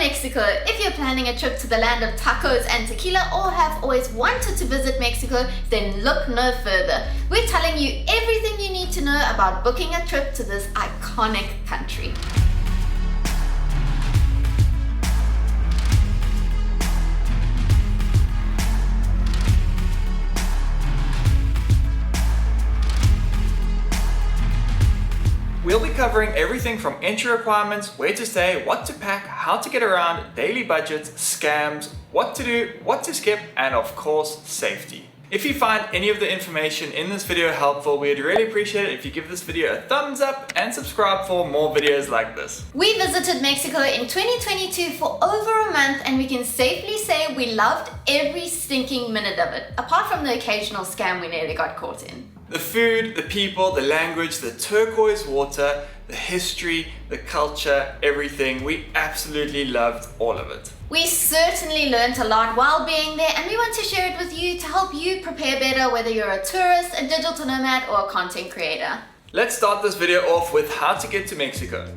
Mexico. If you're planning a trip to the land of tacos and tequila or have always wanted to visit Mexico, then look no further. We're telling you everything you need to know about booking a trip to this iconic country. We'll be covering everything from entry requirements, where to stay, what to pack, how to get around, daily budgets, scams, what to do, what to skip, and of course, safety. If you find any of the information in this video helpful, we'd really appreciate it if you give this video a thumbs up and subscribe for more videos like this. We visited Mexico in 2022 for over a month, and we can safely say we loved every stinking minute of it, apart from the occasional scam we nearly got caught in. The food, the people, the language, the turquoise water, the history, the culture, everything. We absolutely loved all of it. We certainly learned a lot while being there, and we want to share it with you to help you prepare better, whether you're a tourist, a digital nomad, or a content creator. Let's start this video off with how to get to Mexico.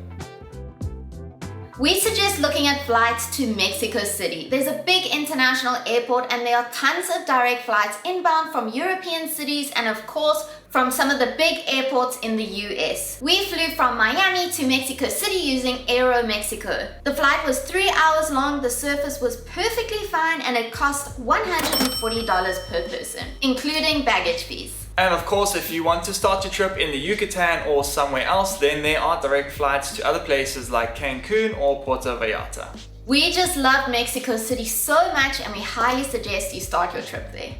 We suggest looking at flights to Mexico City. There's a big international airport and there are tons of direct flights inbound from European cities and of course from some of the big airports in the US. We flew from Miami to Mexico City using Aeromexico. The flight was 3 hours long, the surface was perfectly fine, and it cost $140 per person, including baggage fees. And of course, if you want to start your trip in the Yucatan or somewhere else, then there are direct flights to other places like Cancun or Puerto Vallarta. We just love Mexico City so much and we highly suggest you start your trip there.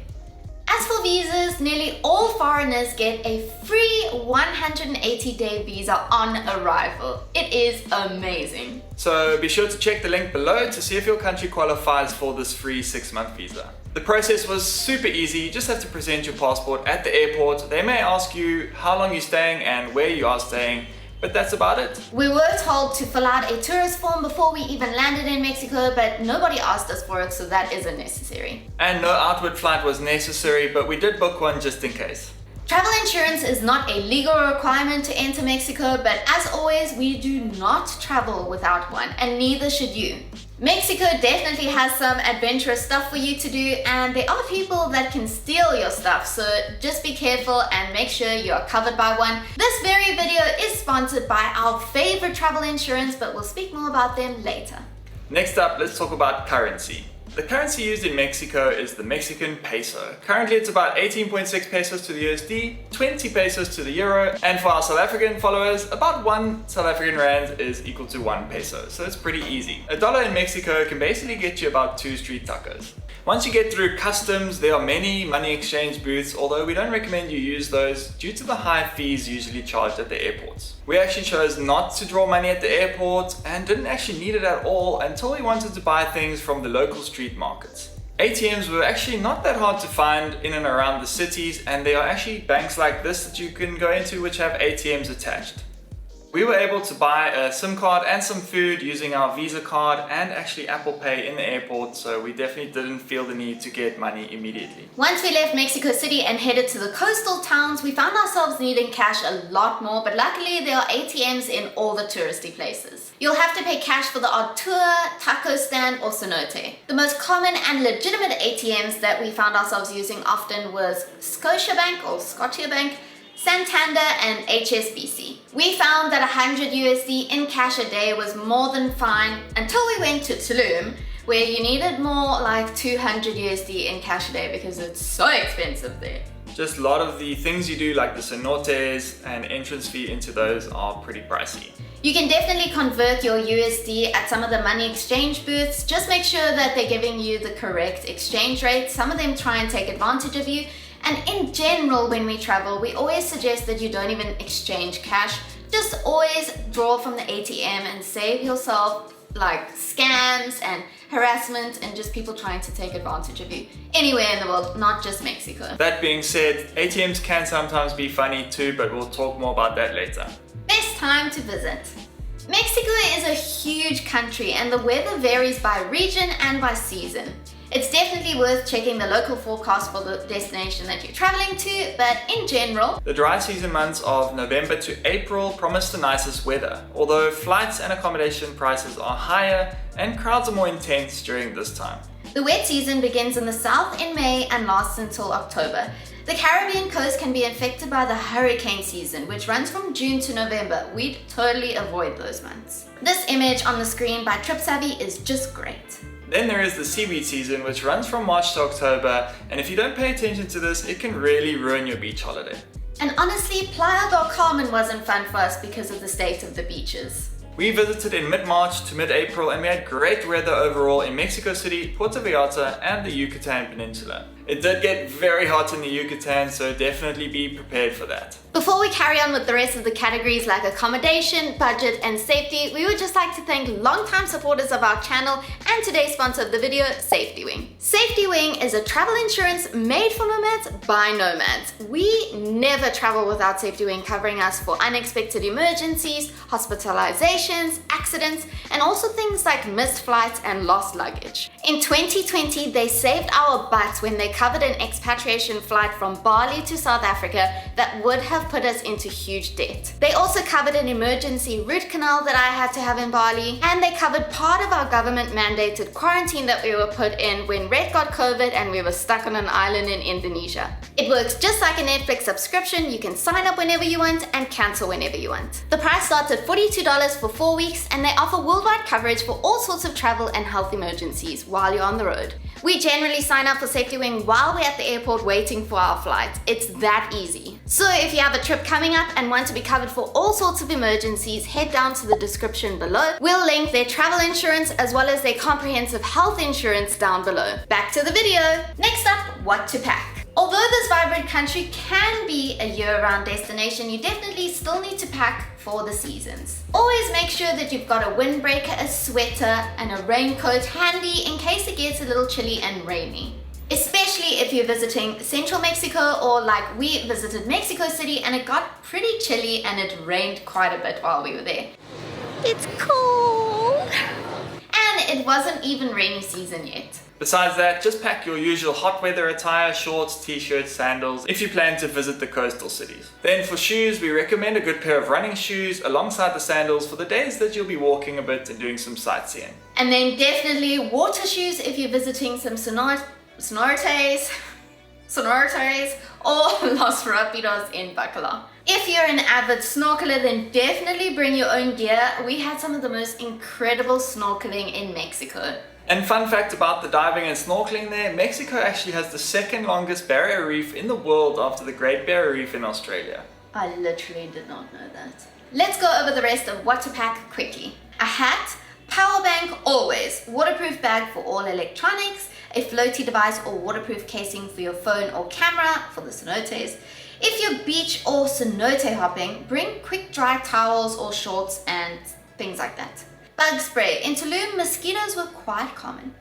As for visas, nearly all foreigners get a free 180-day visa on arrival. It is amazing. So be sure to check the link below to see if your country qualifies for this free 6-month visa. The process was super easy. You just have to present your passport at the airport. They may ask you how long you're staying and where you are staying, but that's about it. We were told to fill out a tourist form before we even landed in Mexico, but nobody asked us for it, so that isn't necessary. And no outward flight was necessary, but we did book one just in case. Travel insurance is not a legal requirement to enter Mexico, but as always, we do not travel without one, and neither should you. Mexico definitely has some adventurous stuff for you to do, and there are people that can steal your stuff, so just be careful and make sure you are covered by one. This very video is sponsored by our favorite travel insurance, but we'll speak more about them later. Next up, let's talk about currency. The currency used in Mexico is the Mexican peso. Currently it's about 18.6 pesos to the USD, 20 pesos to the euro, and for our South African followers, about 1 South African rand is equal to 1 peso, so it's pretty easy. $1 in Mexico can basically get you about 2 street tacos. Once you get through customs, there are many money exchange booths, although we don't recommend you use those due to the high fees usually charged at the airports. We actually chose not to draw money at the airport and didn't actually need it at all until we wanted to buy things from the local street markets. ATMs were actually not that hard to find in and around the cities, and there are actually banks like this that you can go into which have ATMs attached. We were able to buy a SIM card and some food using our Visa card and actually Apple Pay in the airport, so we definitely didn't feel the need to get money immediately. Once we left Mexico City and headed to the coastal towns, we found ourselves needing cash a lot more, but luckily there are ATMs in all the touristy places. You'll have to pay cash for the odd tour, taco stand, or cenote. The most common and legitimate ATMs that we found ourselves using often was Scotiabank or Scotiabank, Santander, and HSBC. We found that 100 USD in cash a day was more than fine until we went to Tulum, where you needed more like 200 USD in cash a day because it's so expensive there. Just a lot of the things you do like the cenotes and entrance fee into those are pretty pricey. You can definitely convert your USD at some of the money exchange booths. Just make sure that they're giving you the correct exchange rate. Some of them try and take advantage of you. And in general, when we travel, we always suggest that you don't even exchange cash. Just always draw from the ATM and save yourself like scams and harassment and just people trying to take advantage of you anywhere in the world, not just Mexico. That being said, ATMs can sometimes be funny too, but we'll talk more about that later. Best time to visit. Mexico is a huge country and the weather varies by region and by season. It's definitely worth checking the local forecast for the destination that you're traveling to, but in general, the dry season months of November to April promise the nicest weather, although flights and accommodation prices are higher and crowds are more intense during this time. the wet season begins in the south in May and lasts until October. The Caribbean coast can be affected by the hurricane season, which runs from June to November. We'd totally avoid those months. This image on the screen by TripSavvy is just great. Then there is the seaweed season, which runs from March to October, and if you don't pay attention to this, it can really ruin your beach holiday. And honestly, Playa del Carmen wasn't fun for us because of the state of the beaches. We visited in mid-March to mid-April and we had great weather overall in Mexico City, Puerto Vallarta and the Yucatan Peninsula. It did get very hot in the Yucatan, so definitely be prepared for that. Before we carry on with the rest of the categories like accommodation, budget and safety, we would just like to thank longtime supporters of our channel and today's sponsor of the video, Safety Wing. Safety Wing is a travel insurance made for nomads by nomads. We never travel without Safety Wing covering us for unexpected emergencies, hospitalizations, accidents, and also things like missed flights and lost luggage. In 2020, they saved our butts when they covered an expatriation flight from Bali to South Africa that would have put us into huge debt. They also covered an emergency root canal that I had to have in Bali, and they covered part of our government mandated quarantine that we were put in when Rhett got COVID and we were stuck on an island in Indonesia. It works just like a Netflix subscription. You can sign up whenever you want and cancel whenever you want. The price starts at $42 for 4 weeks, and they offer worldwide coverage for all sorts of travel and health emergencies while you're on the road. We generally sign up for Safety Wing while we're at the airport waiting for our flight. It's that easy. So if you have a trip coming up and want to be covered for all sorts of emergencies, head down to the description below. We'll link their travel insurance as well as their comprehensive health insurance down below. Back to the video. Next up, what to pack. Although this vibrant country can be a year-round destination, you definitely still need to pack for the seasons. Always make sure that you've got a windbreaker, a sweater, and a raincoat handy in case it gets a little chilly and rainy. Especially if you're visiting central Mexico, or like we visited Mexico City and it got pretty chilly and it rained quite a bit while we were there. It's cold! And it wasn't even rainy season yet. Besides that, just pack your usual hot weather attire, shorts, t-shirts, sandals, if you plan to visit the coastal cities. Then for shoes, we recommend a good pair of running shoes alongside the sandals for the days that you'll be walking a bit and doing some sightseeing. And then definitely water shoes if you're visiting some cenotes or Los Rapidos in Bacalar. If you're an avid snorkeler, then definitely bring your own gear. We had some of the most incredible snorkeling in Mexico. And fun fact about the diving and snorkeling there, Mexico actually has the second longest barrier reef in the world after the Great Barrier Reef in Australia. I literally did not know that. Let's go over the rest of what to pack quickly. A hat, power bank always, waterproof bag for all electronics, a floaty device or waterproof casing for your phone or camera for the cenotes. If you're beach or cenote hopping, bring quick dry towels or shorts and things like that. Bug spray. In Tulum, mosquitoes were quite common.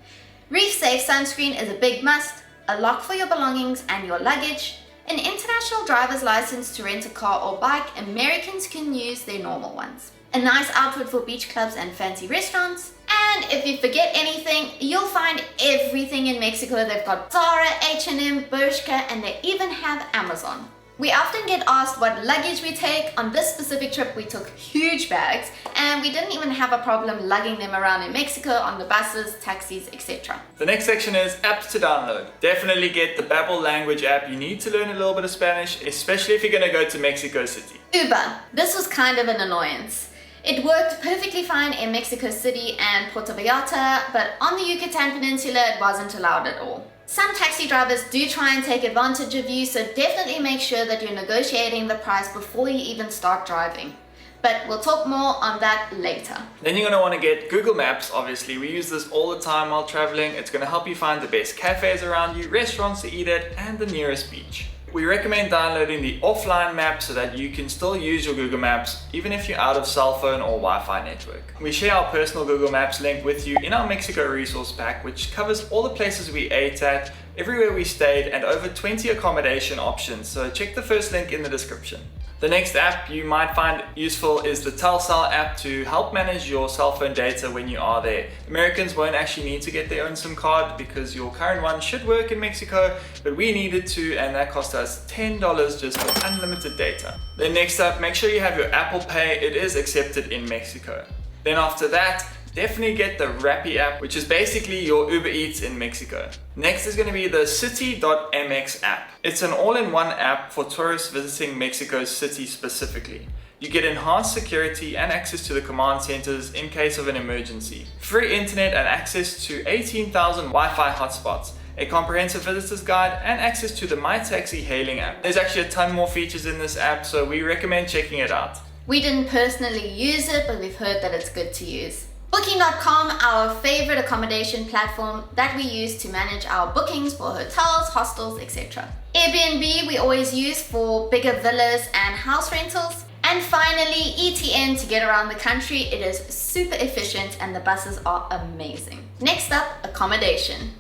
Reef safe sunscreen is a big must, a lock for your belongings and your luggage, an international driver's license to rent a car or bike. Americans can use their normal ones. A nice outfit for beach clubs and fancy restaurants. And if you forget anything, you'll find everything in Mexico. They've got Zara, H&M, Bershka, and they even have Amazon. We often get asked what luggage we take. On this specific trip, we took huge bags and we didn't even have a problem lugging them around in Mexico on the buses, taxis, etc. The next section is apps to download. Definitely get the Babbel language app. You need to learn a little bit of Spanish, especially if you're going to go to Mexico City. Uber. This was kind of an annoyance. It worked perfectly fine in Mexico City and Puerto Vallarta, but on the Yucatan Peninsula it wasn't allowed at all. Some taxi drivers do try and take advantage of you, so definitely make sure that you're negotiating the price before you even start driving. But we'll talk more on that later. Then you're going to want to get Google Maps, obviously. We use this all the time while traveling. It's going to help you find the best cafes around you, restaurants to eat at, and the nearest beach. We recommend downloading the offline map so that you can still use your Google Maps even if you're out of cell phone or Wi-Fi network. We share our personal Google Maps link with you in our Mexico resource pack, which covers all the places we ate at, everywhere we stayed, and over 20 accommodation options, so check the first link in the description. The next app you might find useful is the Telcel app to help manage your cell phone data when you are there. Americans won't actually need to get their own SIM card because your current one should work in Mexico, but we needed to, and that cost us $10 just for unlimited data. Then next up, make sure you have your Apple Pay. It is accepted in Mexico. Then after that, definitely get the Rappi app, which is basically your Uber Eats in Mexico. Next is going to be the City.mx app. It's an all-in-one app for tourists visiting Mexico City specifically. You get enhanced security and access to the command centers in case of an emergency, free internet and access to 18,000 Wi-Fi hotspots, a comprehensive visitor's guide, and access to the My Taxi hailing app. There's actually a ton more features in this app, so we recommend checking it out. We didn't personally use it, but we've heard that it's good to use. Booking.com, our favorite accommodation platform that we use to manage our bookings for hotels, hostels, etc. Airbnb we always use for bigger villas and house rentals. And finally, ETN to get around the country. It is super efficient and the buses are amazing. Next up, accommodation.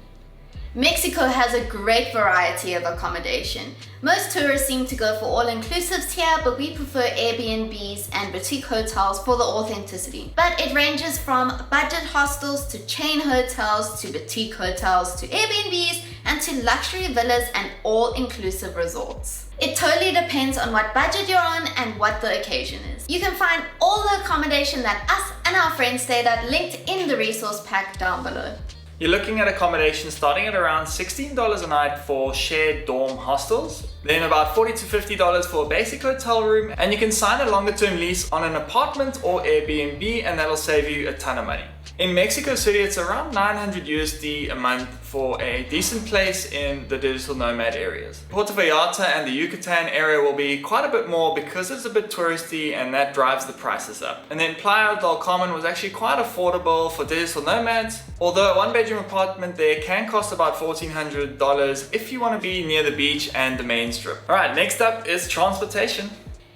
Mexico has a great variety of accommodation. Most tourists seem to go for all-inclusives here, but we prefer Airbnbs and boutique hotels for the authenticity. But it ranges from budget hostels to chain hotels to boutique hotels to Airbnbs and to luxury villas and all-inclusive resorts. It totally depends on what budget you're on and what the occasion is. You can find all the accommodation that us and our friends stayed at linked in the resource pack down below. You're looking at accommodation starting at around $16 a night for shared dorm hostels, then about $40 to $50 for a basic hotel room, and you can sign a longer term lease on an apartment or Airbnb, and that'll save you a ton of money. In Mexico City, it's around $900 USD a month for a decent place in the digital nomad areas. Puerto Vallarta and the Yucatan area will be quite a bit more because it's a bit touristy and that drives the prices up. And then Playa del Carmen was actually quite affordable for digital nomads, although a one-bedroom apartment there can cost about $1,400 if you want to be near the beach and the main strip. Alright, next up is transportation.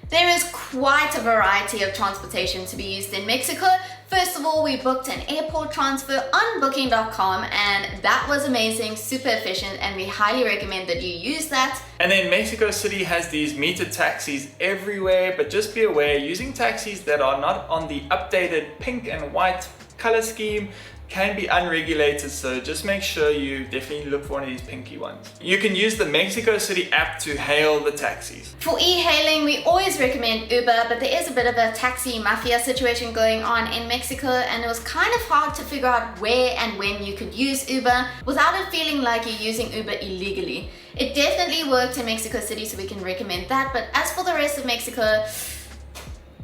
There is quite a variety of transportation to be used in Mexico. First of all, we booked an airport transfer on Booking.com and that was amazing, super efficient, and we highly recommend that you use that. And then Mexico City has these metered taxis everywhere, but just be aware, using taxis that are not on the updated pink and white color scheme can be unregulated, so just make sure you definitely look for one of these pinky ones. You can use the Mexico City app to hail the taxis. For e-hailing, we always recommend Uber, but there is a bit of a taxi mafia situation going on in Mexico, and it was kind of hard to figure out where and when you could use Uber without it feeling like you're using Uber illegally. It definitely worked in Mexico City, so we can recommend that, but as for the rest of Mexico,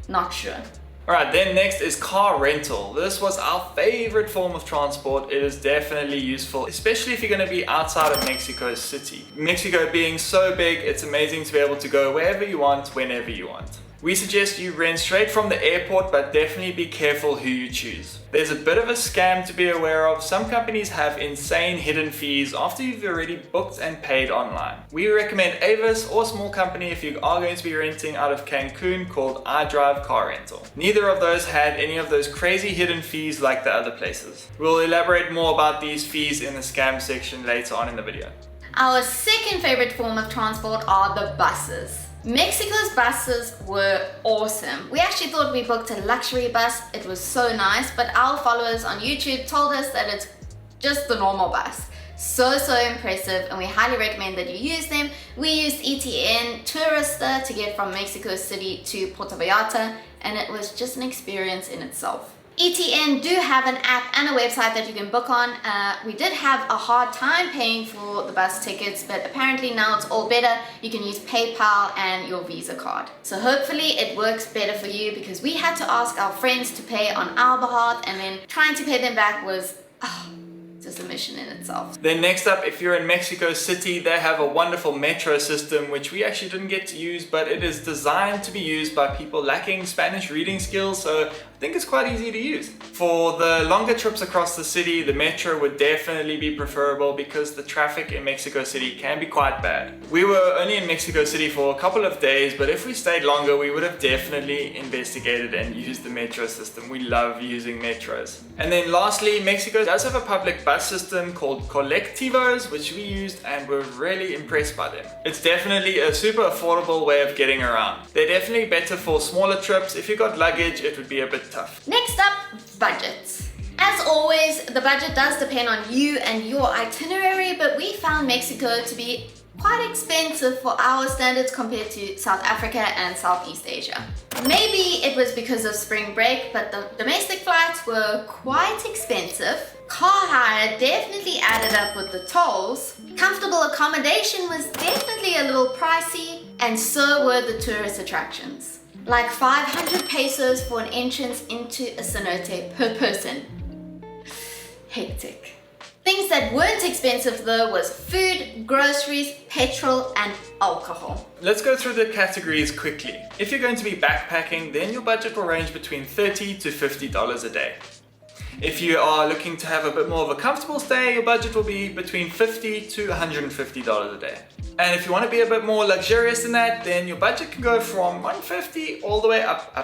not sure. Alright, then next is car rental. This was our favorite form of transport. It is definitely useful, especially if you're going to be outside of Mexico City. Mexico being so big, it's amazing to be able to go wherever you want, whenever you want. We suggest you rent straight from the airport, but definitely be careful who you choose. There's a bit of a scam to be aware of. Some companies have insane hidden fees after you've already booked and paid online. We recommend Avis or a small company if you are going to be renting out of Cancun called iDrive Car Rental. Neither of those had any of those crazy hidden fees like the other places. We'll elaborate more about these fees in the scam section later on in the video. Our second favorite form of transport are the buses. Mexico's buses were awesome. We actually thought we booked a luxury bus. It was so nice, but our followers on YouTube told us that it's just the normal bus. So impressive, and we highly recommend that you use them. We used ETN Tourista to get from Mexico City to Puerto Vallarta, and it was just an experience in itself. ETN do have an app and a website that you can book on. We did have a hard time paying for the bus tickets, but apparently now it's all better. You can use PayPal and your Visa card. So hopefully it works better for you, because we had to ask our friends to pay on our behalf, and then trying to pay them back was just a mission in itself. Then next up, if you're in Mexico City, they have a wonderful metro system which we actually didn't get to use, but it is designed to be used by people lacking Spanish reading skills, so I think it's quite easy to use. For the longer trips across the city, the metro would definitely be preferable because the traffic in Mexico City can be quite bad. We were only in Mexico City for a couple of days, but if we stayed longer, we would have definitely investigated and used the metro system. We love using metros. And then lastly, Mexico does have a public bus system called colectivos, which we used and were really impressed by them. It's definitely a super affordable way of getting around. They're definitely better for smaller trips. If you got luggage, it would be a bit tough. Next up, budgets. As always, the budget does depend on you and your itinerary, but we found Mexico to be quite expensive for our standards compared to South Africa and Southeast Asia. Maybe it was because of spring break, but the domestic flights were quite expensive. Car hire definitely added up with the tolls. Comfortable accommodation was definitely a little pricey, and so were the tourist attractions. Like 500 pesos for an entrance into a cenote per person. Hectic. Things that weren't expensive though was food, groceries, petrol, and alcohol. Let's go through the categories quickly. If you're going to be backpacking, then your budget will range between $30 to $50 a day. If you are looking to have a bit more of a comfortable stay, your budget will be between $50 to $150 a day. And if you want to be a bit more luxurious than that, then your budget can go from $150 all the way up.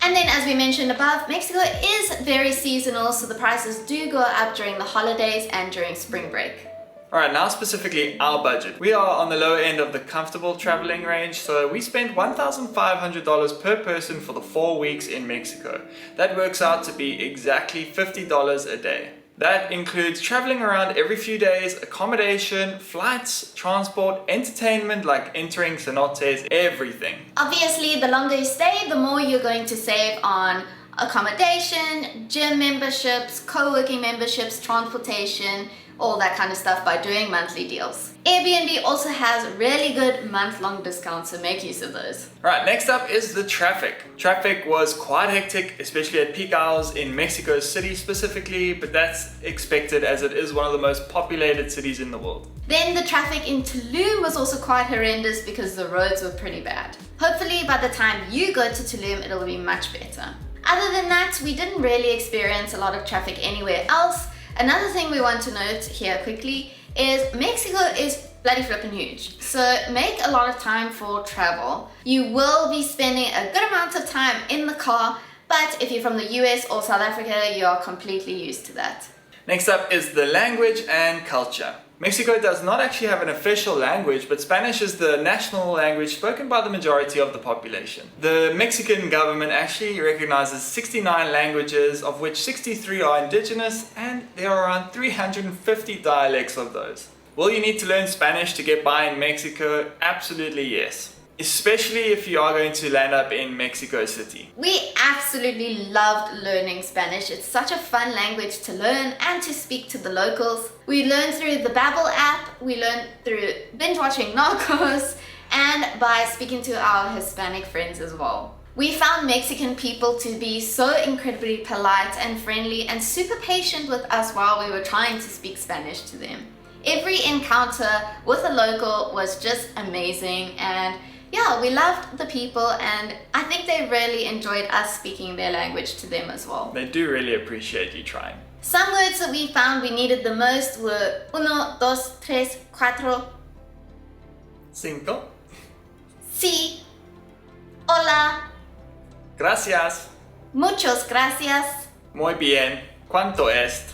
And then as we mentioned above, Mexico is very seasonal, so the prices do go up during the holidays and during spring break. Alright, now specifically our budget. We are on the lower end of the comfortable traveling range, so we spent $1,500 per person for the 4 weeks in Mexico. That works out to be exactly $50 a day. That includes traveling around every few days, accommodation, flights, transport, entertainment like entering cenotes, everything. Obviously, the longer you stay, the more you're going to save on accommodation, gym memberships, co-working memberships, transportation, all that kind of stuff by doing monthly deals. Airbnb also has really good month-long discounts, so make use of those. Right, next up is the traffic. Traffic was quite hectic, especially at peak hours in Mexico City specifically, but that's expected as it is one of the most populated cities in the world. Then the traffic in Tulum was also quite horrendous because the roads were pretty bad. Hopefully by the time you go to Tulum, it'll be much better. Other than that, we didn't really experience a lot of traffic anywhere else. Another thing we want to note here quickly is Mexico is bloody flippin' huge. So make a lot of time for travel. You will be spending a good amount of time in the car, but if you're from the US or South Africa, you are completely used to that. Next up is the language and culture. Mexico does not actually have an official language, but Spanish is the national language spoken by the majority of the population. The Mexican government actually recognizes 69 languages, of which 63 are indigenous, and there are around 350 dialects of those. Will you need to learn Spanish to get by in Mexico? Absolutely yes. Especially if you are going to land up in Mexico City. We absolutely loved learning Spanish. It's such a fun language to learn and to speak to the locals. We learned through the Babbel app, we learned through binge watching Narcos, and by speaking to our Hispanic friends as well. We found Mexican people to be so incredibly polite and friendly and super patient with us while we were trying to speak Spanish to them. Every encounter with a local was just amazing, and yeah, we loved the people, and I think they really enjoyed us speaking their language to them as well. They do really appreciate you trying. Some words that we found we needed the most were uno, dos, tres, cuatro, Cinco. sí, hola, Gracias. muchos gracias, Muy bien. ¿Cuánto es?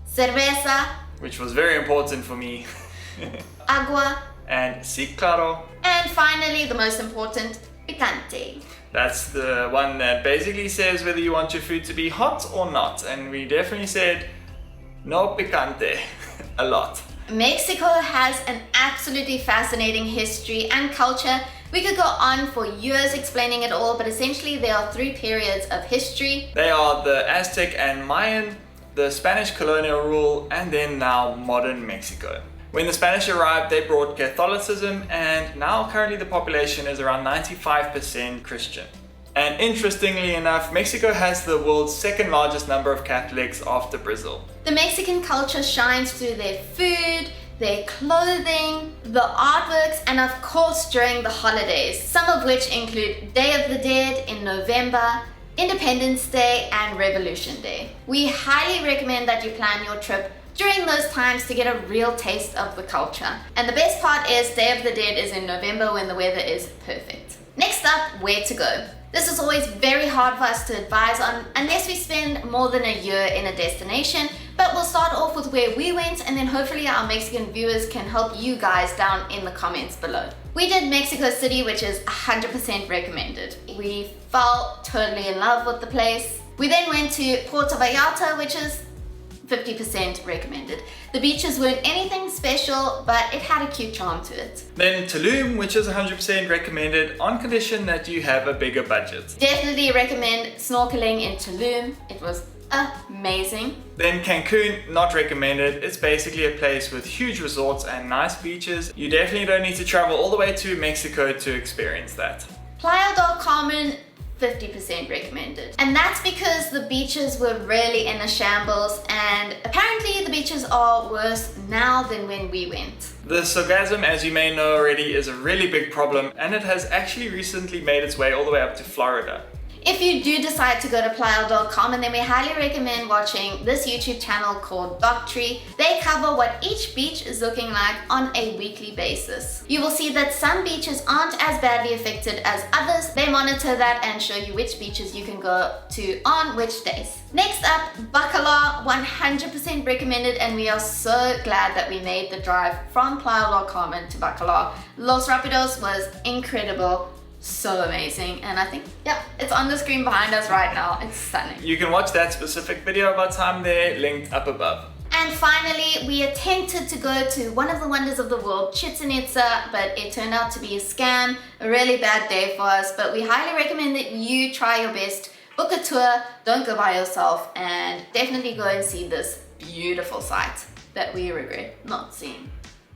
cerveza, Which was very important for me. agua, And sí, claro. and finally, the most important, picante. That's the one that basically says whether you want your food to be hot or not. And we definitely said no picante a lot. Mexico has an absolutely fascinating history and culture. We could go on for years explaining it all, but essentially there are 3 periods of history. They are the Aztec and Mayan, the Spanish colonial rule, and then now modern Mexico. When the Spanish arrived, they brought Catholicism, and now currently the population is around 95% Christian. And interestingly enough, Mexico has the world's 2nd largest number of Catholics after Brazil. The Mexican culture shines through their food, their clothing, the artworks, and of course during the holidays, some of which include Day of the Dead in November, Independence Day, and Revolution Day. We highly recommend that you plan your trip during those times to get a real taste of the culture. And the best part is Day of the Dead is in November when the weather is perfect. Next up, where to go. This is always very hard for us to advise on unless we spend more than a year in a destination, but we'll start off with where we went and then hopefully our Mexican viewers can help you guys down in the comments below. We did Mexico City, which is 100% recommended. We fell totally in love with the place. We then went to Puerto Vallarta, which is 50% recommended. The beaches weren't anything special, but it had a cute charm to it. Then Tulum, which is 100% recommended on condition that you have a bigger budget. Definitely recommend snorkeling in Tulum. It was amazing. Then Cancun, not recommended. It's basically a place with huge resorts and nice beaches. You definitely don't need to travel all the way to Mexico to experience that. Playa del Carmen, 50% recommended. And that's because the beaches were really in a shambles, and apparently the beaches are worse now than when we went. The sargassum, as you may know already, is a really big problem, and it has actually recently made its way all the way up to Florida. If you do decide to go to Playa del Carmen, then we highly recommend watching this YouTube channel called Doctree. They cover what each beach is looking like on a weekly basis. You will see that some beaches aren't as badly affected as others. They monitor that and show you which beaches you can go to on which days. Next up, Bacalar, 100% recommended, and we are so glad that we made the drive from Playa del Carmen to Bacalar. Los Rapidos was incredible. So amazing, and I think, yeah, it's on the screen behind us right now. It's stunning. You can watch that specific video of our time there, linked up above. And finally, we attempted to go to one of the wonders of the world, Chichen Itza, but it turned out to be a scam, a really bad day for us, but we highly recommend that you try your best, book a tour, don't go by yourself, and definitely go and see this beautiful site that we regret not seeing.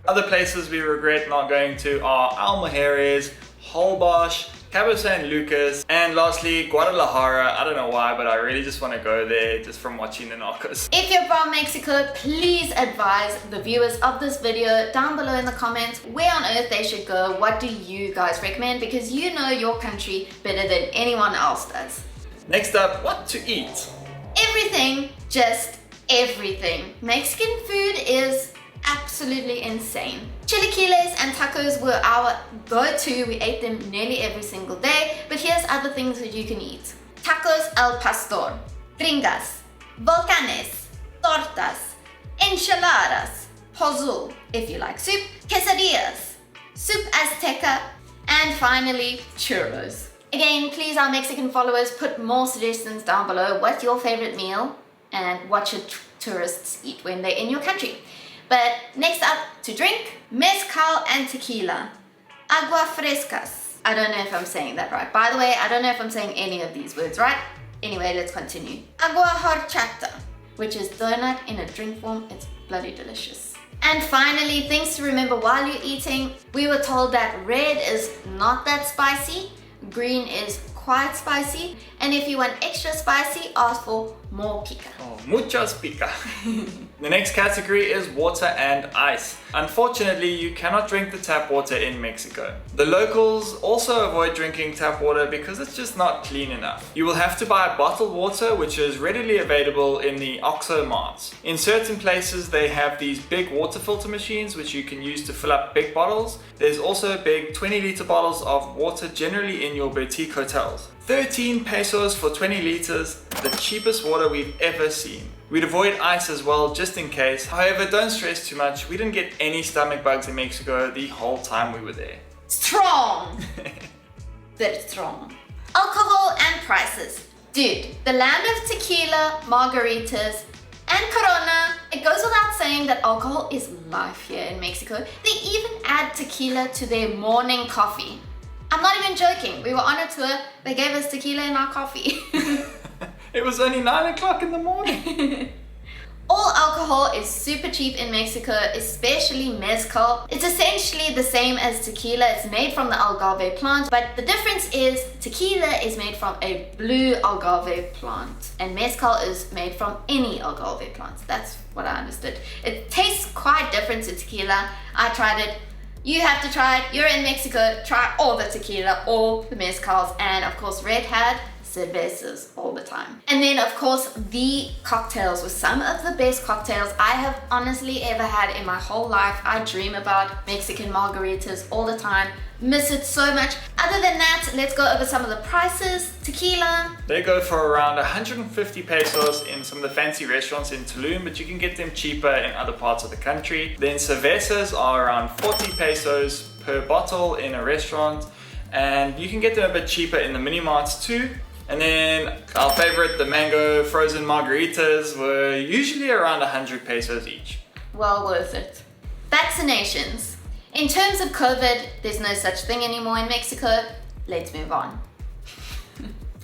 Other places we regret not going to are Almujeres, Holbox, Cabo San Lucas, and lastly Guadalajara. I don't know why, but I really just want to go there just from watching the Narcos. If you're from Mexico, please advise the viewers of this video down below in the comments where on earth they should go. What do you guys recommend? Because you know your country better than anyone else does. Next up, what to eat? Everything, just everything. Mexican food is absolutely insane. Chilaquiles and tacos were our go-to. We ate them nearly every single day, but here's other things that you can eat. Tacos al pastor, gringas, volcanes, tortas, enchiladas, pozole if you like soup, quesadillas, soup azteca, and finally churros. Again, please, our Mexican followers, put more suggestions down below. What's your favorite meal and what should tourists eat when they're in your country? But next up, to drink, mezcal and tequila, agua frescas. I don't know if I'm saying that right. By the way, I don't know if I'm saying any of these words right. Anyway, let's continue. Agua horchata, which is donut in a drink form. It's bloody delicious. And finally, things to remember while you're eating. We were told that red is not that spicy, green is quite spicy, and if you want extra spicy, ask for more pica. Oh, muchas pica. The next category is water and ice. Unfortunately, you cannot drink the tap water in Mexico. The locals also avoid drinking tap water because it's just not clean enough. You will have to buy bottled water, which is readily available in the OXXO marts. In certain places, they have these big water filter machines which you can use to fill up big bottles. There's also big 20-liter bottles of water generally in your boutique hotels. 13 pesos for 20 liters, the cheapest water we've ever seen. We'd avoid ice as well, just in case. However, don't stress too much. We didn't get any stomach bugs in Mexico the whole time we were there. Strong! Very strong. Alcohol and prices. Dude, the land of tequila, margaritas, and Corona, it goes without saying that alcohol is life here in Mexico. They even add tequila to their morning coffee. I'm not even joking. We were on a tour, they gave us tequila in our coffee. It was only 9 o'clock in the morning. All alcohol is super cheap in Mexico, especially mezcal. It's essentially the same as tequila. It's made from the agave plant, but the difference is tequila is made from a blue agave plant, and mezcal is made from any agave plant. That's what I understood. It tastes quite different to tequila. I tried it. You have to try it. You're in Mexico, try all the tequila, all the mezcals, and of course Rhett had cervezas all the time. And then of course the cocktails were some of the best cocktails I have honestly ever had in my whole life. I dream about Mexican margaritas all the time. Miss it so much. Other than that, let's go over some of the prices. Tequila. They go for around 150 pesos in some of the fancy restaurants in Tulum, but you can get them cheaper in other parts of the country. Then cervezas are around 40 pesos per bottle in a restaurant, and you can get them a bit cheaper in the mini marts too. And then our favorite, the mango frozen margaritas, were usually around 100 pesos each. Well worth it. Vaccinations. In terms of COVID, there's no such thing anymore in Mexico. Let's move on.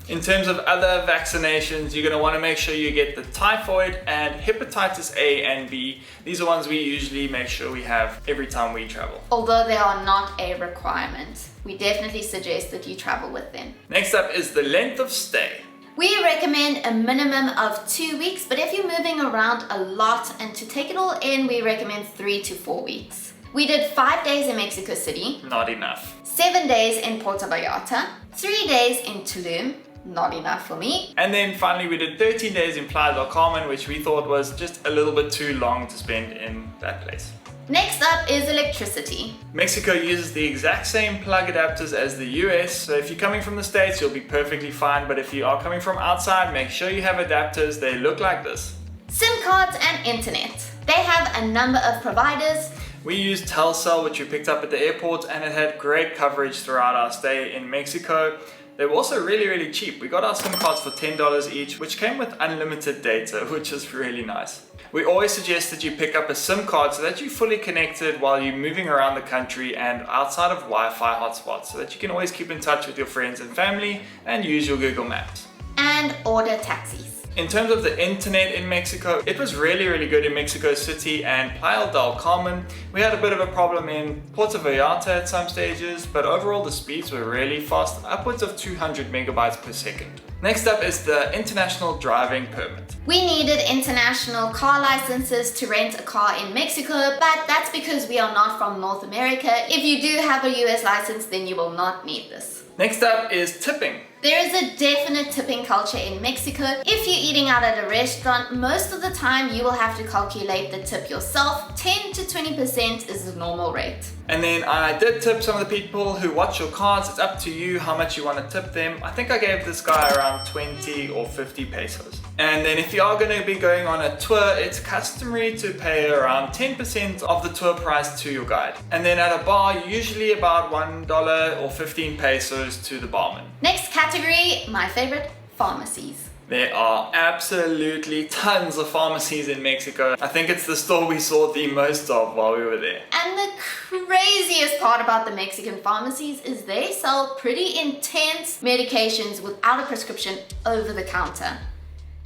In terms of other vaccinations, you're going to want to make sure you get the typhoid and hepatitis A and B. These are ones we usually make sure we have every time we travel. Although they are not a requirement, we definitely suggest that you travel with them. Next up is the length of stay. We recommend a minimum of 2 weeks, but if you're moving around a lot and to take it all in, we recommend 3 to 4 weeks. We did 5 days in Mexico City. Not enough. 7 days in Puerto Vallarta. 3 days in Tulum. Not enough for me. And then finally we did 13 days in Playa del Carmen, which we thought was just a little bit too long to spend in that place. Next up is electricity. Mexico uses the exact same plug adapters as the US, so if you're coming from the States, you'll be perfectly fine, but if you are coming from outside, make sure you have adapters. They look like this. SIM cards and internet. They have a number of providers. We used Telcel, which we picked up at the airport, and it had great coverage throughout our stay in Mexico. They were also really cheap. We got our SIM cards for $10 each, which came with unlimited data, which is really nice. We always suggest that you pick up a SIM card so that you're fully connected while you're moving around the country and outside of Wi-Fi hotspots, so that you can always keep in touch with your friends and family and use your Google Maps. And order taxis. In terms of the internet in Mexico, it was really good in Mexico City and Playa del Carmen. We had a bit of a problem in Puerto Vallarta at some stages, but overall the speeds were really fast, upwards of 200 megabytes per second. Next up is the international driving permit. We needed international car licenses to rent a car in Mexico, but that's because we are not from North America. If you do have a US license, then you will not need this. Next up is tipping. There is a definite tipping culture in Mexico. If you're eating out at a restaurant, most of the time you will have to calculate the tip yourself. 10 to 20% is the normal rate. And then I did tip some of the people who watch your cards. It's up to you how much you want to tip them. I think I gave this guy around 20 or 50 pesos. And then if you are going to be going on a tour, it's customary to pay around 10% of the tour price to your guide. And then at a bar, usually about $1 or 15 pesos to the barman. Next category, my favorite, pharmacies. There are absolutely tons of pharmacies in Mexico. I think it's the store we saw the most of while we were there. And the craziest part about the Mexican pharmacies is they sell pretty intense medications without a prescription over the counter.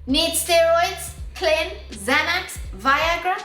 Need steroids, Clen, Xanax, Viagra?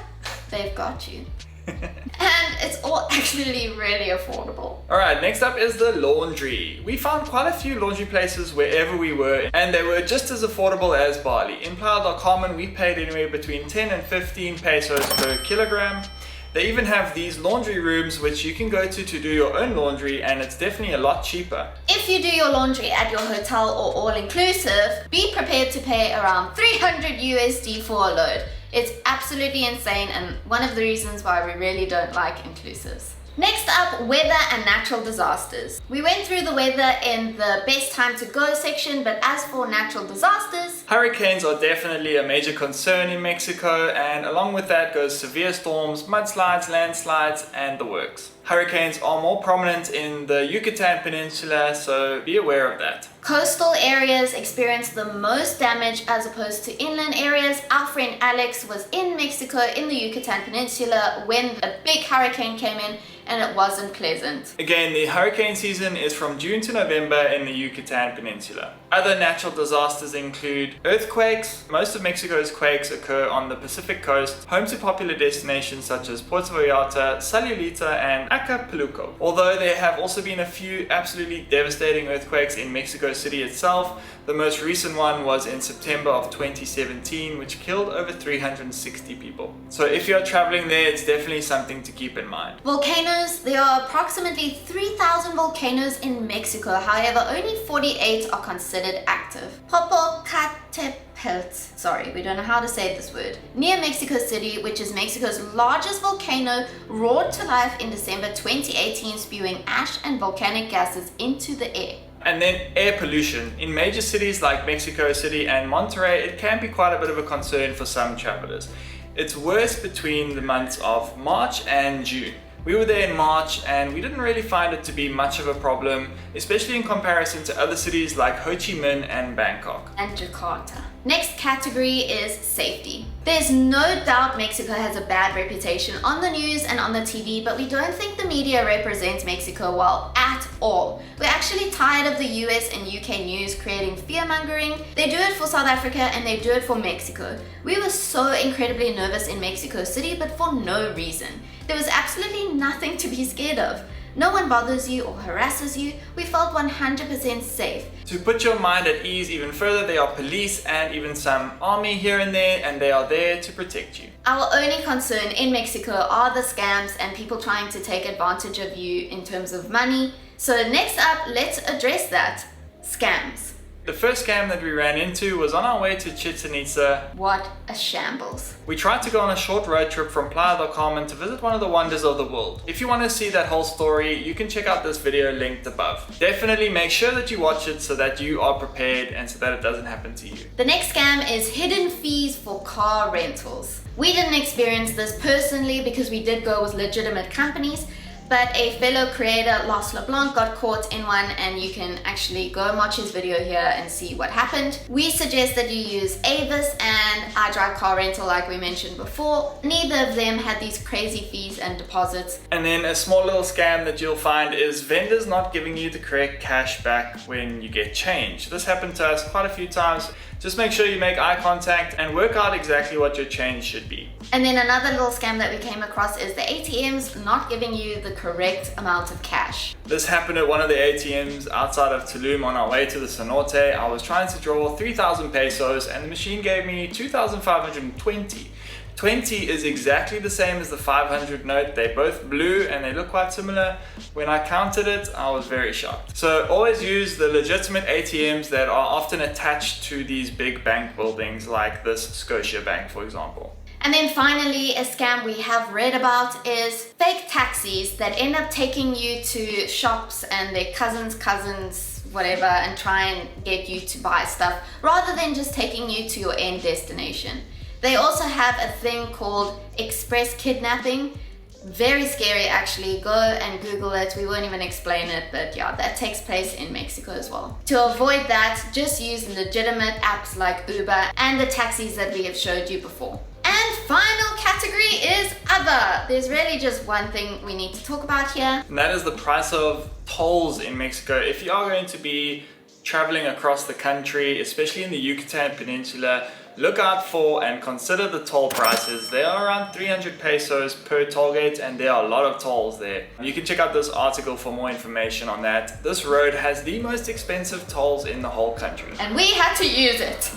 They've got you. And it's all actually really affordable. Alright, next up is the laundry. We found quite a few laundry places wherever we were, and they were just as affordable as Bali. In Playa del Carmen, we paid anywhere between 10 and 15 pesos per kilogram. They even have these laundry rooms which you can go to do your own laundry, and it's definitely a lot cheaper. If you do your laundry at your hotel or all-inclusive, be prepared to pay around 300 USD for a load. It's absolutely insane and one of the reasons why we really don't like inclusives. Next up, weather and natural disasters. We went through the weather in the best time to go section, but as for natural disasters, hurricanes are definitely a major concern in Mexico, and along with that goes severe storms, mudslides, landslides, and the works. Hurricanes are more prominent in the Yucatan Peninsula, so be aware of that. Coastal areas experience the most damage as opposed to inland areas. Our friend Alex was in Mexico in the Yucatan Peninsula when a big hurricane came in, and it wasn't pleasant. Again, the hurricane season is from June to November in the Yucatan Peninsula. Other natural disasters include earthquakes. Most of Mexico's quakes occur on the Pacific coast, home to popular destinations such as Puerto Vallarta, Sayulita, and Acapulco. Although there have also been a few absolutely devastating earthquakes in Mexico City itself. The most recent one was in September of 2017, which killed over 360 people. So if you're traveling there, it's definitely something to keep in mind. Volcanoes volcanoes. There are approximately 3,000 volcanoes in Mexico. However, only 48 are considered active. Popocatépetl, sorry, we don't know how to say this word, near Mexico City, which is Mexico's largest volcano, roared to life in December 2018, spewing ash and volcanic gases into the air. And then air pollution. In major cities like Mexico City and Monterrey, it can be quite a bit of a concern for some travelers. It's worse between the months of March and June. We were there in March and we didn't really find it to be much of a problem, especially in comparison to other cities like Ho Chi Minh and Bangkok. And Jakarta. Next category is safety. There's no doubt Mexico has a bad reputation on the news and on the TV, but we don't think the media represents Mexico well at all. We're actually tired of the US and UK news creating fear-mongering. They do it for South Africa and they do it for Mexico. We were so incredibly nervous in Mexico City, but for no reason. There was absolutely nothing to be scared of. No one bothers you or harasses you. We felt 100% safe. To put your mind at ease even further, there are police and even some army here and there, and they are there to protect you. Our only concern in Mexico are the scams and people trying to take advantage of you in terms of money. So next up, let's address that. Scams. The first scam that we ran into was on our way to Chichen Itza. What a shambles. We tried to go on a short road trip from Playa del Carmen to visit one of the wonders of the world. If you want to see that whole story, you can check out this video linked above. Definitely make sure that you watch it so that you are prepared and so that it doesn't happen to you. The next scam is hidden fees for car rentals. We didn't experience this personally because we did go with legitimate companies, but a fellow creator, Los LeBlanc, got caught in one, and you can actually go and watch his video here and see what happened. We suggest that you use Avis and iDrive Car Rental like we mentioned before. Neither of them had these crazy fees and deposits. And then a small little scam that you'll find is vendors not giving you the correct cash back when you get change. This happened to us quite a few times. Just make sure you make eye contact and work out exactly what your change should be. And then another little scam that we came across is the ATMs not giving you the correct amount of cash. This happened at one of the ATMs outside of Tulum on our way to the Cenote. I was trying to draw 3,000 pesos and the machine gave me 2,520. 20 is exactly the same as the 500 note. They're both blue and they look quite similar. When I counted it, I was very shocked. So always use the legitimate ATMs that are often attached to these big bank buildings like this Scotia Bank, for example. And then finally, a scam we have read about is fake taxis that end up taking you to shops and their cousins, whatever, and try and get you to buy stuff rather than just taking you to your end destination. They also have a thing called express kidnapping. Very scary actually. Go and Google it. We won't even explain it, but yeah, that takes place in Mexico as well. To avoid that, just use legitimate apps like Uber and the taxis that we have showed you before. And final category is other. There's really just one thing we need to talk about here. And that is the price of tolls in Mexico. If you are going to be traveling across the country, especially in the Yucatan Peninsula, look out for and consider the toll prices. They are around 300 pesos per toll gate and there are a lot of tolls there. You can check out this article for more information on that. This road has the most expensive tolls in the whole country. And we had to use it.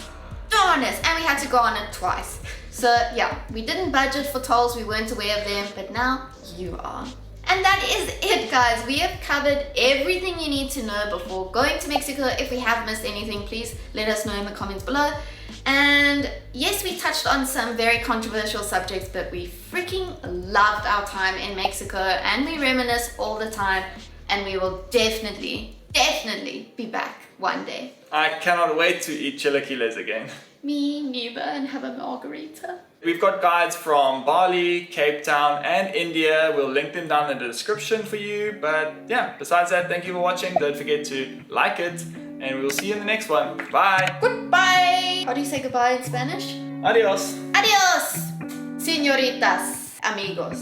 Darn it! And we had to go on it twice. So yeah, we didn't budget for tolls, we weren't aware of them, but now you are. And that is it, guys. We have covered everything you need to know before going to Mexico. If we have missed anything, please let us know in the comments below. And yes, we touched on some very controversial subjects, but we freaking loved our time in Mexico and we reminisce all the time, and we will definitely be back one day. I cannot wait to eat chilaquiles again. Me neither, and have a margarita. We've got guides from Bali, Cape Town, and India. We'll link them down in the description for you. But yeah, besides that, thank you for watching. Don't forget to like it, and we'll see you in the next one. Bye. Goodbye. How do you say goodbye in Spanish? Adios. Adios, señoritas, amigos.